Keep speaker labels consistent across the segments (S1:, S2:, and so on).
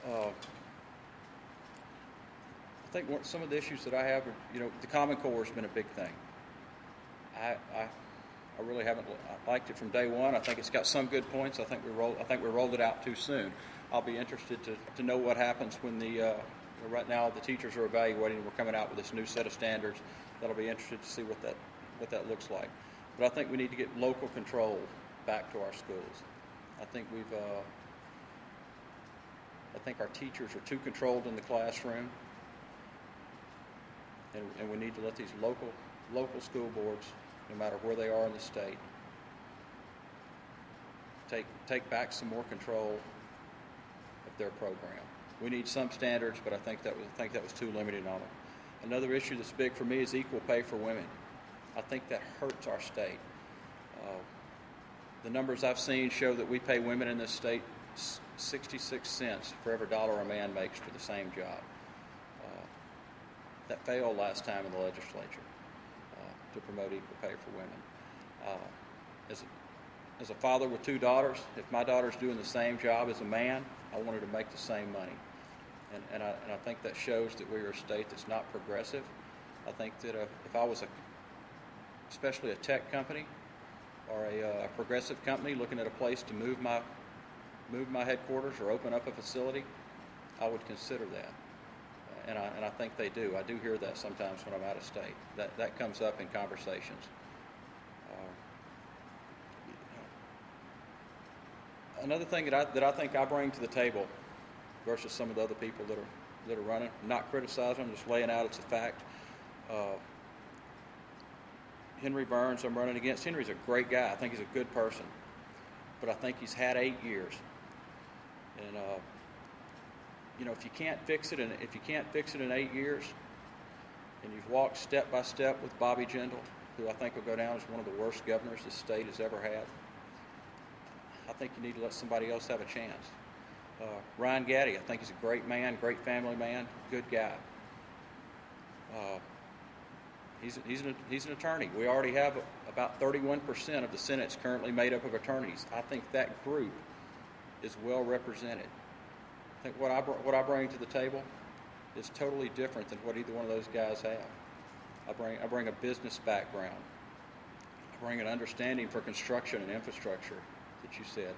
S1: I think some of the issues that I have are, the Common Core has been a big thing. I really haven't liked it from day one. I think it's got some good points. I think we rolled it out too soon. I'll be interested to know what happens when right now the teachers are evaluating. We're coming out with this new set of standards. That'll be interested to see what that looks like. But I think we need to get local control back to our schools. I think our teachers are too controlled in the classroom, and we need to let these local school boards, no matter where they are in the state, take back some more control of their program. We need some standards, but I think that was too limited on them. Another issue that's big for me is equal pay for women. I think that hurts our state. The numbers I've seen show that we pay women in this state 66 cents for every dollar a man makes for the same job. That failed last time in the legislature to promote equal pay for women. As a father with 2 daughters, if my daughter's doing the same job as a man, I want her to make the same money. And I think that shows that we're a state that's not progressive. I think that if I was especially a tech company or a progressive company looking at a place to move my headquarters or open up a facility, I would consider that. And I think they do. I do hear that sometimes when I'm out of state. That comes up in conversations. Another thing that I think I bring to the table versus some of the other people that are running, I'm not criticizing them, just laying out it's a fact. Henry Burns, I'm running against. Henry's a great guy. I think he's a good person, but I think he's had 8 years, and if you can't fix it, in 8 years, and you've walked step by step with Bobby Jindal, who I think will go down as one of the worst governors this state has ever had, I think you need to let somebody else have a chance. Ryan Gaddy, I think he's a great man, great family man, good guy. He's an attorney. We already have about 31% of the Senate's currently made up of attorneys. I think that group is well represented. I think what I bring to the table is totally different than what either one of those guys have. I bring a business background. I bring an understanding for construction and infrastructure that you said.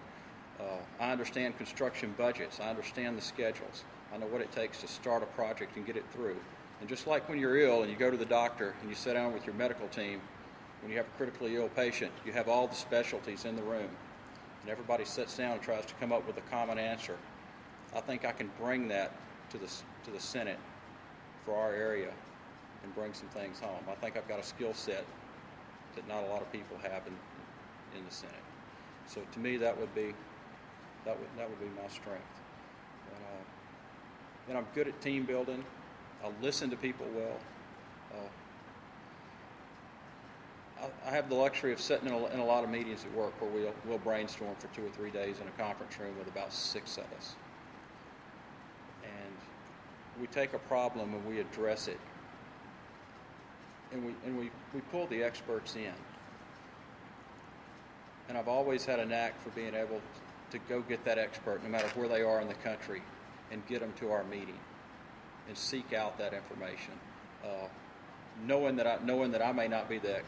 S1: I understand construction budgets. I understand the schedules. I know what it takes to start a project and get it through. And just like when you're ill and you go to the doctor and you sit down with your medical team, when you have a critically ill patient, you have all the specialties in the room. And everybody sits down and tries to come up with a common answer. I think I can bring that to the Senate for our area and bring some things home. I think I've got a skill set that not a lot of people have in the Senate. So to me, that would be my strength. And I'm good at team building. I listen to people well. I have the luxury of sitting in a lot of meetings at work where we'll brainstorm for 2 or 3 days in a conference room with about 6 of us. And we take a problem and we address it. And we pull the experts in. And I've always had a knack for being able to go get that expert, no matter where they are in the country, and get them to our meeting and seek out that information, knowing that I may not be the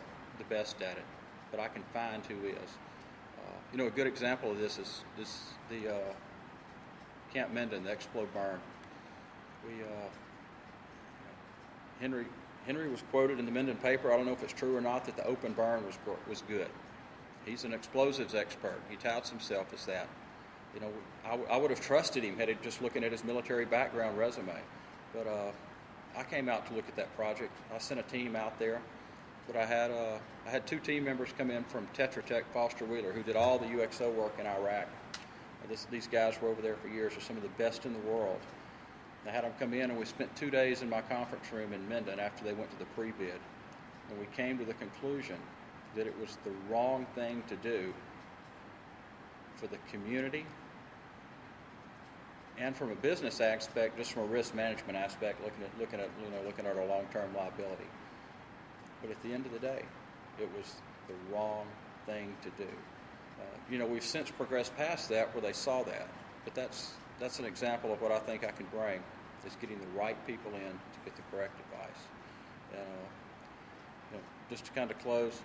S1: best at it, but I can find who is. A good example of this is the Camp Minden, the Explode Burn. Henry was quoted in the Minden paper. I don't know if it's true or not that the open burn was good. He's an explosives expert. He touts himself as that. I would have trusted him had he just looking at his military background resume. But I came out to look at that project. I sent a team out there, but I had 2 team members come in from Tetra Tech, Foster Wheeler, who did all the UXO work in Iraq. These guys were over there for years. They're some of the best in the world. I had them come in, and we spent 2 days in my conference room in Minden after they went to the pre-bid. And we came to the conclusion that it was the wrong thing to do for the community and from a business aspect, just from a risk management aspect, looking at our long-term liability. But at the end of the day, it was the wrong thing to do. We've since progressed past that where they saw that, but that's that's an example of what I think I can bring, is getting the right people in to get the correct advice. Just to kind of close,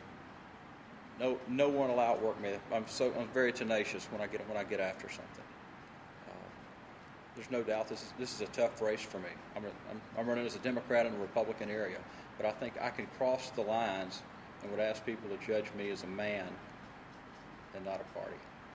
S1: no one will outwork me. I'm very tenacious when I get after something. There's no doubt this is a tough race for me. I'm running as a Democrat in a Republican area, but I think I can cross the lines and would ask people to judge me as a man and not a party.